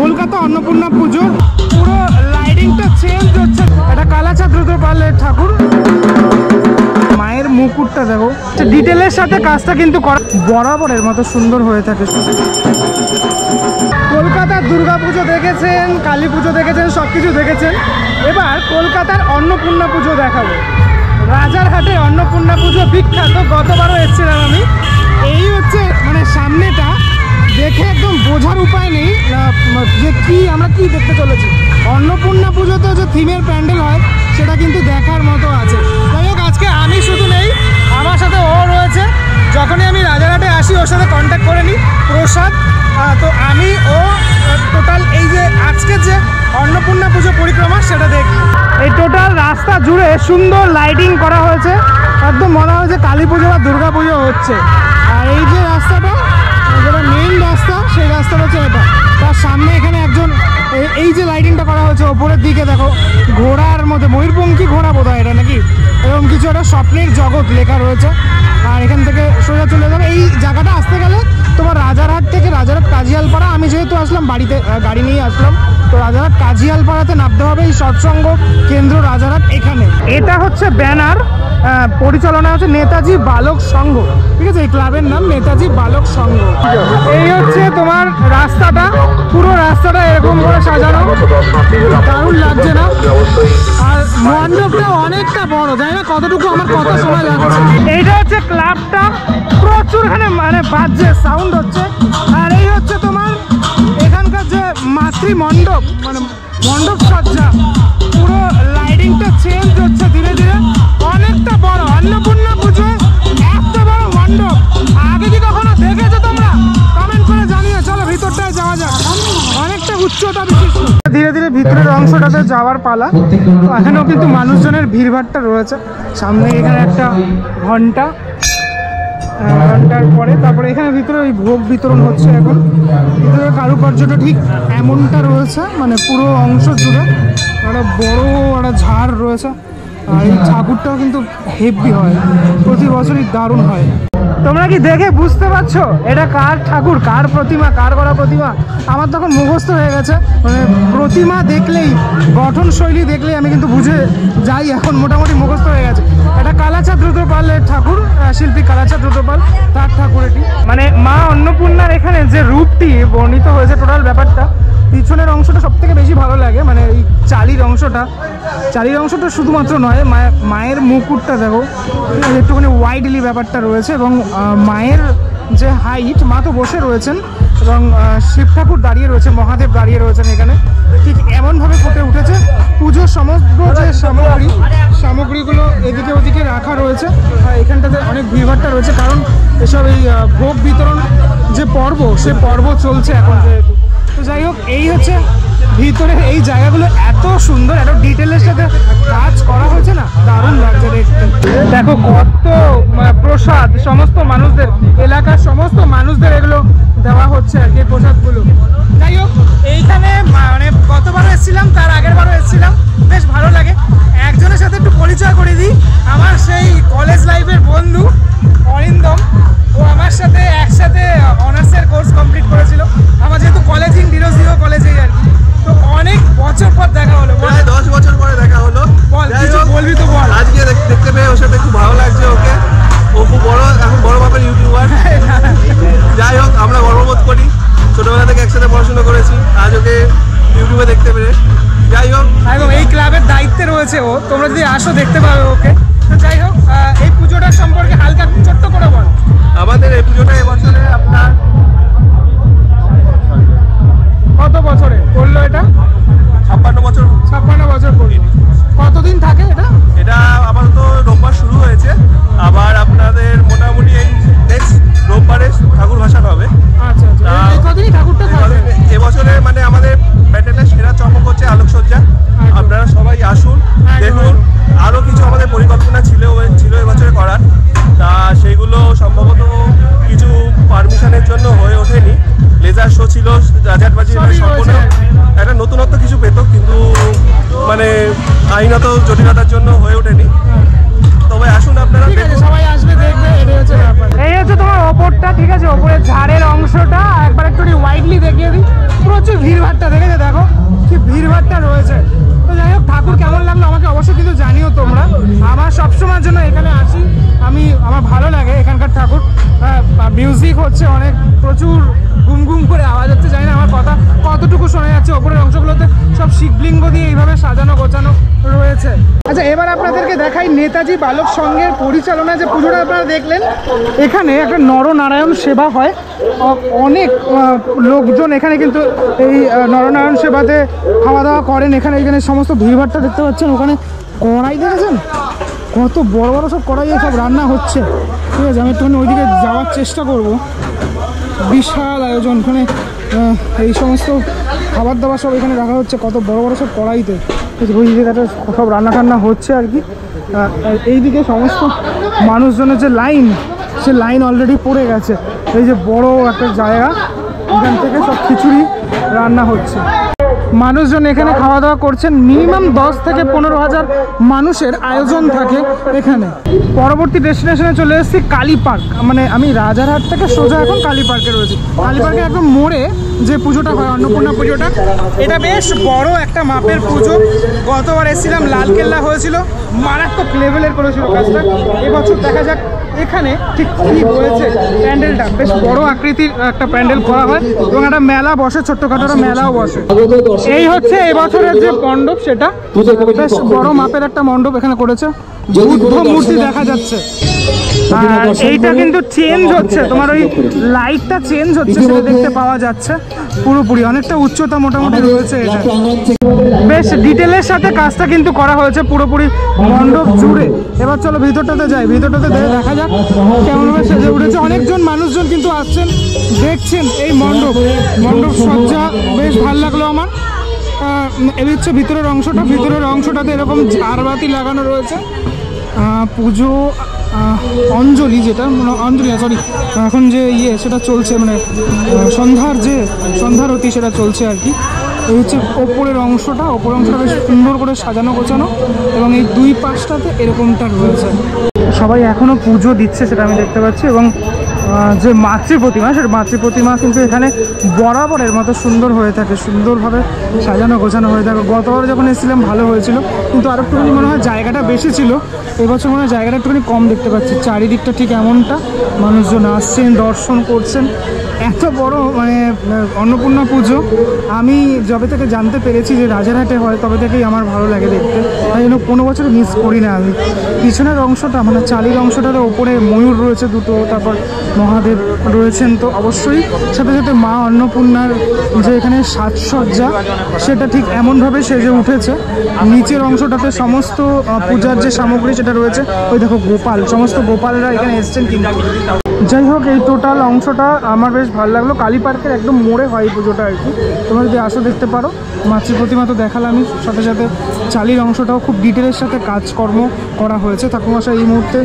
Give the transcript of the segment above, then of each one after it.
কলকাতা অন্নপূর্ণা পুজোর পুরো লাইটিংটা চেঞ্জ হচ্ছে। এটা কালাচাঁদ রুদ্রপালের ঠাকুর। মায়ের মুকুটটা দেখো, ডিটেলের সাথে কাজটা কিন্তু বরাবরের মতো সুন্দর হয়ে থাকে। কলকাতার দুর্গাপুজো দেখেছেন, কালী পুজো দেখেছেন, সব কিছু দেখেছেন। এবার কলকাতার অন্নপূর্ণা পুজো দেখাবো। রাজারহাটে অন্নপূর্ণা পুজো বিখ্যাত, গতবারও এসেছিলাম আমি। এই হচ্ছে মানে সামনেটা, দেখে একদম বোঝার উপায় নেই যে কি আমরা কি দেখতে চলেছি। অন্নপূর্ণা পুজোতে যে থিমের প্যান্ডেল হয় সেটা কিন্তু দেখার মতো আছে। যাই হোক, আজকে আমি শুধু নেই, আমার সাথে ও রয়েছে। যখনই আমি রাজারহাটে আসি ওর সাথে কন্ট্যাক্ট করে নিই, প্রসাদ। তো আমি ও টোটাল এই যে আজকের যে অন্নপূর্ণা পুজো পরিক্রমা সেটা দেখি। এই টোটাল রাস্তা জুড়ে সুন্দর লাইটিং করা হয়েছে, একদম মনে হয় যে কালী পুজো বা দুর্গা পুজো হচ্ছে। আর এই যে রাস্তাটা, যেটা মেইন রাস্তা, সেই রাস্তাটা হচ্ছে এটা। তার সামনে এখানে একজন, এই যে লাইটিংটা করা হয়েছে ওপরের দিকে দেখো, ঘোড়ার মধ্যে ময়ূরপঙ্খী ঘোড়া বোধ হয় এটা নাকি, এরকম কিছু একটা স্বপ্নের জগৎ লেখা রয়েছে। আর এখান থেকে সোজা চলে যাবে। এই জায়গাটা আসতে গেলে তোমার রাজারহাট থেকে রাজারহাট কাজিয়ালপাড়া, আমি যেহেতু আসলাম বাড়িতে গাড়ি নিয়ে আসলাম, তো রাজারহাট কাজিয়ালপাড়াতে নামতে হবে। এই সৎসঙ্গ কেন্দ্র রাজারহাট এখানে। এটা হচ্ছে ব্যানার, পরিচালনা হচ্ছে নেতাজি বালক সংঘ, ঠিক আছে? এই ক্লাবের নাম নেতাজি বালক সংঘ। এই হচ্ছে তোমার রাস্তাটা, পুরো রাস্তাটা এরকম করে সাজানো, দারুণ লাগছে না? আর মণ্ডপটা অনেকটা বড়, জানি না কতটুকু আমার কথা শোনা যাচ্ছে। এইটা হচ্ছে ক্লাবটা, প্রচুর এখানে মানে বাজছে, সাউন্ড হচ্ছে। আর এই হচ্ছে তোমার এখানকার যে মাতৃমণ্ডপ, মানে মণ্ডপ সজ্জা, পুরো লাইটিংটা চেঞ্জ হচ্ছে ধীরে ধীরে। অনেকটা বড় অন্নপূর্ণা পুজো, এত বড় মণ্ডপ আগে কি কখনো দেখেছো তোমরা? কমেন্ট করে জানিয়ে। চলো ভিতরটায় যাওয়া যাক, অনেকটা উচ্চতা বিশিষ্ট। ধীরে ধীরে ভিতরের অংশটাতে যাওয়ার পালা। এখানেও কিন্তু মানুষজনের ভিড়ভাট্টা রয়েছে। সামনে এখানে একটা ঘন্টার পরে তারপরে এখানে ভিতরে ওই ভোগ বিতরণ হচ্ছে। এখন ভিতরে কারুকার্যটা ঠিক এমনটা রয়েছে, মানে পুরো অংশ জুড়ে একটা বড় একটা ঝাড় রয়েছে। আর এই ঠাকুরটাও কিন্তু হেভি হয়, প্রতি বছরই দারুণ হয়। তোমরা কি দেখে বুঝতে পারছো এটা কার ঠাকুর, কার প্রতিমা, কার করা প্রতিমা? আমার তখন মুখস্থ হয়ে গেছে, মানে প্রতিমা দেখলেই, গঠন শৈলী দেখলেই আমি কিন্তু বুঝে যাই, এখন মোটামুটি মুখস্থ হয়ে গেছে। এটা কালাচাঁদ রুদ্রপালের ঠাকুর, শিল্পী কালাচাঁদ রুদ্রপাল, তার ঠাকুর এটি। মানে মা অন্নপূর্ণার এখানে যে রূপটি বর্ণিত হয়েছে, টোটাল ব্যাপারটা, পিছনের অংশটা সব থেকে বেশি ভালো লাগে। মানে এই চালির অংশটা শুধুমাত্র নয়, মায়ের মুকুটটা দেখো, একটুখানি ওয়াইডলি ব্যাপারটা রয়েছে। এবং মায়ের যে হাইট, মা তো বসে রয়েছেন এবং শিব ঠাকুর দাঁড়িয়ে রয়েছে, মহাদেব দাঁড়িয়ে রয়েছেন এখানে। ঠিক এমনভাবে ফুটে উঠেছে। পুজোর সমগ্র যে সামগ্রীগুলো এদিকে ওদিকে রাখা রয়েছে। এখানটাতে অনেক ভিড়ভাট্টা রয়েছে, কারণ এসব এই ভোগ বিতরণ যে পর্ব, সে পর্ব চলছে এখন যেহেতু। তো যাই হোক, এই হচ্ছে ভিতরের এই জায়গাগুলো, এত সুন্দর, এত ডিটেলের সাথে কাজ করা হয়েছে না, দারুণ লাগছে দেখতে। দেখো কত প্রসাদ, সমস্ত মানুষদের, এলাকার সমস্ত মানুষদের এগুলো দেওয়া হচ্ছে আর কি, প্রসাদগুলো। যাই হোক, এইখানে মানে গতবারও এসেছিলাম, তার আগের বারও এসেছিলাম, বেশ ভালো লাগে। একজনের সাথে একটু পরিচয় করে দিই, আমার সেই কলেজ লাইফের বন্ধু অরিন্দম। ও আমার সাথে একসাথে অনার্সের কোর্স কমপ্লিট করেছিল, আমার যেহেতু কলেজিং ডিরোজিও কলেজেই আর কি। তো অনেক বছর পর দেখা হলো, প্রায় 10 বছর পরে দেখা হলো। বল, কিছু বলবি তো বল। আজকে দেখতে পেয়ে ওর সাথে খুব ভালো লাগছে। ওকে, ও খুব বড়, এখন বড় মাপের ইউটিউবার। যাই হোক, আমরা গর্ববোধ করি, ছোটবেলা থেকে একসাথে পড়াশোনা করেছি, আজ ওকে ইউটিউবে দেখতে পেরে। যাই হোক, এবং এই ক্লাবের দায়িত্বে রয়েছে ও, তোমরা যদি আসো দেখতে পাবে ওকে। তো যাই হোক, এই পুজোটার সম্পর্কে হালকা ছোট্ট করে বল। আমাদের এই পুজোটা এবছরে আপনার কত বছরে করলো এটা? 56 বছর। 56 বছর করলো। কতদিন থাকে এটা? এটা আপাতত রোববার শুরু হয়েছে, আবার আপনাদের মোটামুটি এই নেক্সট রোববারে ঠাকুর ভাসান হবে। আচ্ছা আচ্ছা, এই কদিনই ঠাকুরটা থাকবে? এবছরে মানে আমাদের প্যান্ডেলের সেরা চমক হচ্ছে আলোকসজ্জা। আপনারা সবাই আসুন, দেখুন। আরও কিছু আমাদের পরিকল্পনা ছিল এবছরে করার, তা সেইগুলো সম্ভবত কিছু পারমিশনের জন্য হয়ে ওঠেনি। লেজার শো ছিল, রাজারবাজি সম্পূর্ণ একটা নতুনত্ব কিছু পেত, কিন্তু মানে আইনত জটিলতার জন্য হয়ে ওঠেনি। তবে আসুন আপনারা, সবাই আসবে, দেখবে। এই হচ্ছে তোমার ওপরটা, ঠিক আছে? ওপরের ঝাড়ের অংশটা একবার একটু ওয়াইডলি দেখিয়ে দিই, প্রচুর ভিড়ভাট্টা সবসময়ের জন্য এখানে আসি আমি, আমার ভালো লাগে এখানকার ঠাকুর। মিউজিক হচ্ছে অনেক, প্রচুর গুম গুম করে আওয়াজ হচ্ছে, জানি না আমার কথা কতটুকু শোনা যাচ্ছে। ওপরের অংশগুলোতে সব শিবলিঙ্গ দিয়ে এইভাবে সাজানো গোছানো রয়েছে। আচ্ছা, এবার আপনাদেরকে দেখাই নেতাজি বালক সংঘের পরিচালনায় যে পুজোটা আপনারা দেখলেন, এখানে একটা নরনারায়ণ সেবা হয়। অনেক লোকজন এখানে কিন্তু এই নরনারায়ণ সেবাতে খাওয়া দাওয়া করেন। এখানে সমস্ত ভিড়ভাড়টা দেখতে পাচ্ছেন। ওখানে কড়াই দেখেছেন, কত বড় বড় সব কড়াইয়ে সব রান্না হচ্ছে। ঠিক আছে, আমি একটুখানি ওইদিকে যাওয়ার চেষ্টা করব। বিশাল আয়োজন, এখানে এই সমস্ত খাবার দাবার সব এখানে রাখা হচ্ছে, কত বড় বড় সব কড়াইতে। ওই জায়গাটা সব রান্না টান্না হচ্ছে আর কি। এইদিকে সমস্ত মানুষজনের যে লাইন, সে লাইন অলরেডি পড়ে গেছে। এই যে বড় একটা জায়গা, এখান থেকে সব খিচুড়ি রান্না হচ্ছে। মানুষজন এখানে খাওয়া দাওয়া করছেন। মিনিমাম 10 থেকে 15,000 মানুষের আয়োজন থাকে এখানে। পরবর্তী ডেস্টিনেশনে চলে এসেছি কালী পার্ক। মানে আমি রাজারহাট থেকে সোজা এখন কালী পার্কে রয়েছি। কালী পার্কে একদম মোড়ে যে পুজোটা হয়, অন্নপূর্ণা পুজোটা, এটা বেশ বড় একটা মাপের পুজো। গতবার এসেছিলাম, লালকেল্লা হয়েছিল, মারাত্মক লেভেলের করেছিল কাজটা। এবছর দেখা যাক এখানে ঠিক কী হয়েছে। প্যান্ডেলটা বেশ বড় আকৃতির একটা প্যান্ডেল করা হয় এবং একটা মেলা বসে, ছোট্টখাটো মেলাও বসে। এই হচ্ছে এবছরের যে মণ্ডপ, সেটা বেশ বড় মাপের একটা মণ্ডপ এখানে করেছে। বুদ্ধ মূর্তি দেখা যাচ্ছে। আর এইটা কিন্তু চেঞ্জ হচ্ছে, তোমার ওই লাইটটা চেঞ্জ হচ্ছে, সেটা দেখতে পাওয়া যাচ্ছে। পুরোপুরি অনেকটা উচ্চতা মোটামুটি রয়েছে। এটা বেশ ডিটেলের সাথে কাজটা কিন্তু করা হয়েছে পুরোপুরি মণ্ডপ জুড়ে। এবার চলো ভিতরটাতে যাই, ভিতরটাতে দেখা যাক কেমনভাবে সেজে উঠেছে। অনেকজন মানুষজন কিন্তু আসছেন, দেখছেন এই মণ্ডপ সজ্জা। বেশ ভালো লাগলো আমার। এই হচ্ছে ভিতরের অংশটা। ভিতরের অংশটাতে এরকম ঝাড়বাতি লাগানো রয়েছে। পুজো অঞ্জলি, যেটা অঞ্জলি সরি, এখন যে সেটা চলছে, মানে সন্ধ্যারতি সেটা চলছে আর কি। এই হচ্ছে ওপরের অংশটা বেশ সুন্দর করে সাজানো গোছানো, এবং এই দুই পাশটাতে এরকমটা রয়েছে। সবাই এখনও পুজো দিচ্ছে, সেটা আমি দেখতে পাচ্ছি। এবং যে মাতৃ প্রতিমা, সেটা মাতৃ প্রতিমা কিন্তু এখানে বরাবরের মতো সুন্দর হয়ে থাকে, সুন্দরভাবে সাজানো গোছানো হয়ে থাকে। গতবার যখন এসেছিলাম ভালো হয়েছিল, কিন্তু আর একটুখানি মনে হয় জায়গাটা বেশি ছিল। এবছর মনে হয় জায়গাটা একটুখানি কম দেখতে পাচ্ছি। চারিদিকটা ঠিক এমনটা, মানুষজন আসছেন, দর্শন করছেন। এত বড় মানে অন্নপূর্ণা পুজো আমি যবে থেকে জানতে পেরেছি যে রাজারহাটে হয়, তবে থেকেই আমার ভালো লাগে দেখতে। তাই জন্য কোনো বছর মিস করি না আমি। পিছনের অংশটা, মানে চালির অংশটার ওপরে ময়ূর রয়েছে দুটো, তারপর মহাদেব রয়েছেন। তো অবশ্যই সাথে সাথে মা অন্নপূর্ণার যে এখানে সাজসজ্জা, সেটা ঠিক এমনভাবে সেজে উঠেছে। নিচের অংশটাতে সমস্ত পূজার যে সামগ্রী সেটা রয়েছে। ওই দেখো গোপাল, সমস্ত গোপালরা এখানে এসছেন কিন্তু। যাই হোক, এই টোটাল অংশটা আমার বেশ ভালো লাগলো। কালী পার্কের একদম মোড়ে হয় এই পুজোটা আর কি। তোমরা যদি আসো দেখতে পারো। মাতৃ প্রতিমা তো দেখালামই, সাথে সাথে চালির অংশটাও খুব ডিটেলের সাথে কাজকর্ম করা হয়েছে। ঠাকুরমশাই এই মুহূর্তে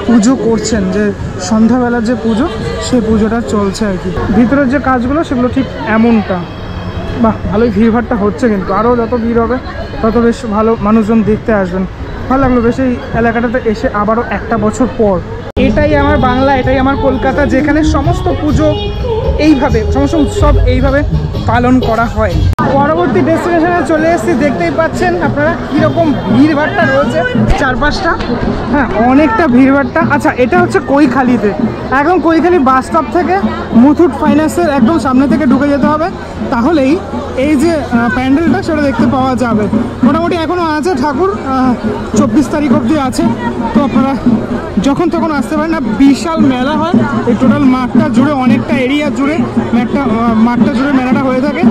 পুজো করছেন, যে সন্ধ্যাবেলার যে পুজো, সেই পুজোটা চলছে আর কি। ভিতরের যে কাজগুলো সেগুলো ঠিক এমনটা। বাহ, ভালোই ভিড়ভাড়টা হচ্ছে, কিন্তু আরও যত ভিড় হবে তত বেশ ভালো মানুষজন দেখতে আসবেন। ভালো লাগলো বেশ এই এলাকাটাতে এসে আবারও একটা বছর পর। এটাই আমার বাংলা, এটাই আমার কলকাতা, যেখানে সমস্ত পুজো এইভাবে, সমস্ত উৎসব এইভাবে পালন করা হয়। পরবর্তী ডেস্টিনেশনে চলে এসেছি। দেখতেই পাচ্ছেন আপনারা কীরকম ভিড়ভাড়টা রয়েছে চারপাশটা। হ্যাঁ, অনেকটা ভিড়ভাড়টা। আচ্ছা, এটা হচ্ছে কৈখালিতে, একদম কৈখালি বাস স্টপ থেকে মুথুট ফাইন্যান্সের একদম সামনে থেকে ঢুকে যেতে হবে, তাহলেই এই যে প্যান্ডেলটা সেটা দেখতে পাওয়া যাবে। মোটামুটি এখনও আছে, ঠাকুর 24 তারিখ অবধি আছে। তো আপনারা যখন তখন আসতে পারেন। না, বিশাল মেলা হয় এই টোটাল মাঠটা জুড়ে, অনেকটা এরিয়া জুড়ে মাঠটা জুড়ে মেলাটা হয়ে থাকে।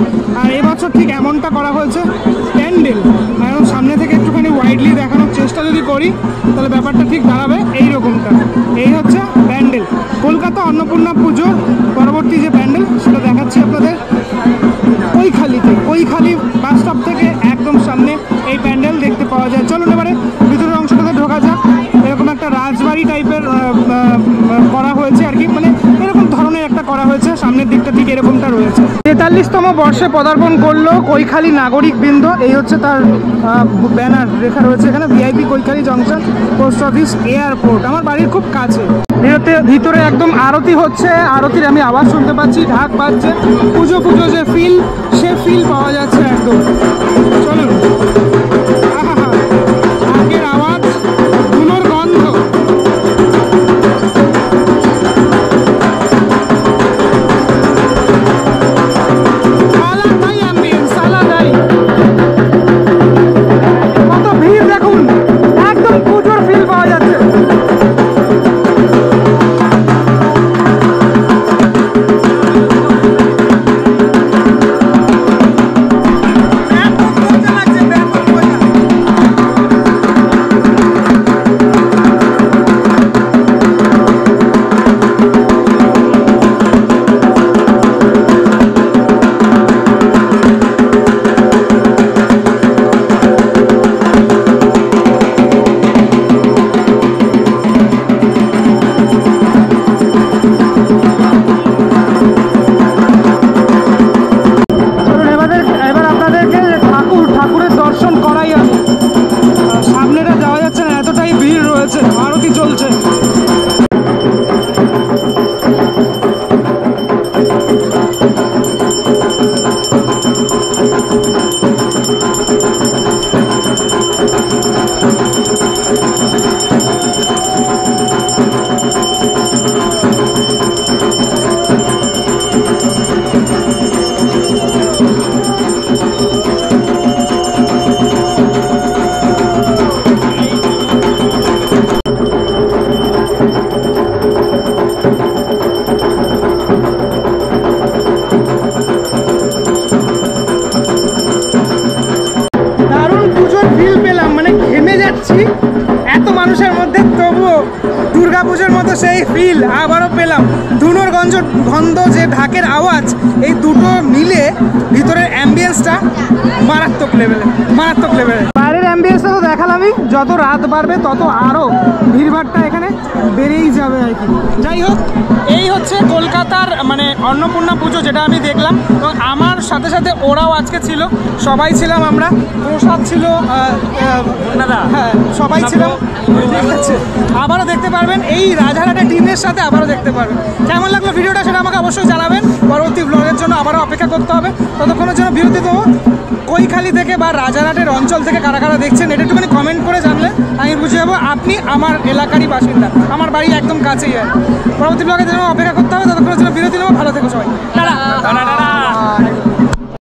আর এবছর ঠিক এমনটা করা হয়েছে প্যান্ডেল, এখন সামনে থেকে একটুখানি ওয়াইডলি দেখানোর চেষ্টা যদি করি, তাহলে ব্যাপারটা ঠিক দাঁড়াবে এইরকমটা। এই হচ্ছে প্যান্ডেল, কলকাতা অন্নপূর্ণা পুজোর পরবর্তী যে প্যান্ডেল, সেটা দেখাচ্ছি আপনাদের কৈখালিতে। কৈখালি বাস স্টপ থেকে একদম সামনে এই প্যান্ডেল দেখতে পাওয়া যায়। চলুন এবারে ভিতরের অংশটাতে ঢোকা যাক। এরকম একটা রাজবাড়ি টাইপের করা হয়েছে আর কি, মানে এরকম ধরনের একটা করা হয়েছে। সামনের দিকটা ঠিক এরকমটা রয়েছে। 43তম বর্ষে পদার্পণ করলো কৈখালি নাগরিক বৃন্দ, এই হচ্ছে তার ব্যানার লেখা রয়েছে এখানে। VIP Kaikhali junction, post office, airport, আমার বাড়ির খুব কাছে। ভিতরে একদম আরতি হচ্ছে, আরতির আমি আওয়াজ শুনতে পাচ্ছি, ঢাক বাজছে, পুজো যে ফিল, সে ফিল পাওয়া যাচ্ছে একদম। চলুন, আগের আওয়াজ, ধুলোর পুজোর মতো সেই ফিল আবারও পেলাম। ধুনোর গন্ধ, যে ঢাকের আওয়াজ, এই দুটো মিলে ভিতরের অ্যাম্বিয়েন্সটা মারাত্মক লেভেলে। বাইরের অ্যাম্বিয়েন্সটা তো দেখালামই, যত রাত বাড়বে তত আরও ভিড়ভাড়টা এখানে বেড়েই যাবে আর কি। যাই হোক, এই হচ্ছে কলকাতার মানে অন্নপূর্ণা পুজো যেটা আমি দেখলাম। এবং আমার সাথে সাথে ওরাও আজকে ছিল, সবাই ছিলাম আমরা, প্রসাদ ছিল, হ্যাঁ সবাই ছিলাম। ঠিক আছে, আবারও দেখতে পারবেন এই রাজারহাটের টিমের সাথে, আবারও দেখতে পারবেন। কেমন লাগলো ভিডিওটা সেটা আমাকে অবশ্যই জানাবেন। পরবর্তী ব্লগের জন্য আবারও অপেক্ষা করতে হবে, ততক্ষণের জন্য বিরতি দেবো। কৈখালি থেকে বা রাজারহাটের অঞ্চল থেকে কারা কারা দেখছেন এটা একটুখানি কমেন্ট করে জানলে আমি বুঝে যাবো আপনি আমার এলাকারই বাসিন্দা, আমার বাড়ি একদম কাছেই। আর পরবর্তী ব্লগের জন্য অপেক্ষা করতে হবে, ততক্ষণের জন্য বিরতি নেবো। ভালো থেকো সবাই, টাটা।